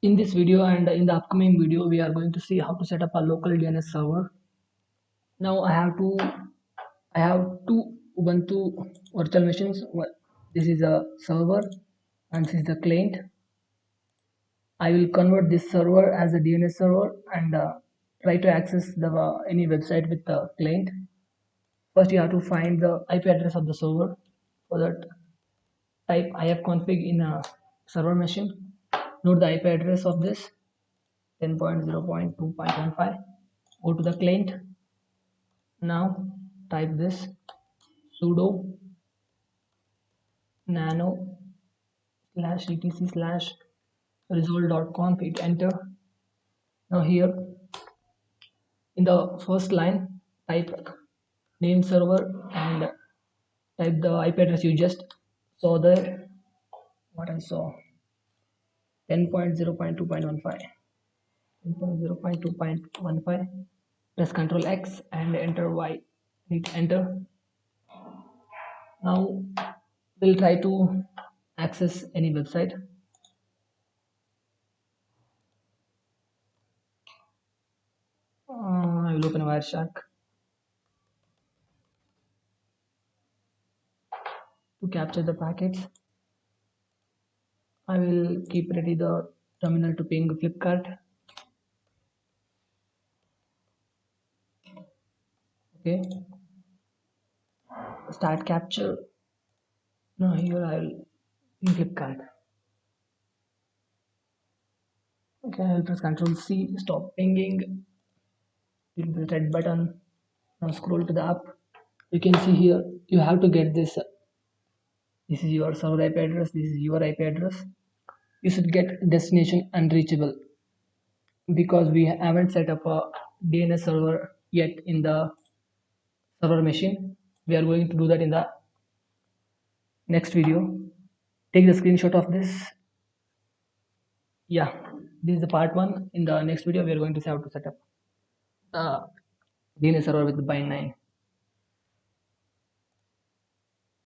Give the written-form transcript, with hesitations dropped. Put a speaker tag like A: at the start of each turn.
A: In this video and in the upcoming video, we are going to see how to set up a local DNS server. Now I have two Ubuntu virtual machines. This is a server and this is the client. I will convert this server as a DNS server and try to access the any website with the client. First, you have to find the IP address of the server. For that, type ifconfig in a server machine. Note the IP address of this 10.0.2.15. Go to the client. Now type this sudo nano /etc/resolve.conf. Hit enter. Now here in the first line, type name server and type the IP address you just saw there. What I saw 10.0.2.15. 10.0.2.15. Press Ctrl X and enter Y. Hit enter. Now we'll try to access any website. I will open Wireshark. To capture the packets, I will keep ready the terminal to ping Flipkart. Okay, start capture. Now here I will ping Flipkart. Okay, I will press Ctrl C, stop pinging. Hit the red button. Now scroll to the up. You can see here you have to get this. This is your server IP address. This is your IP address. You should get destination unreachable because we haven't set up a DNS server yet in the server machine. We are going to do that in the next video. Take the screenshot of this. Yeah, this is the part 1. In the next video we are going to see how to set up the DNS server with the bind 9.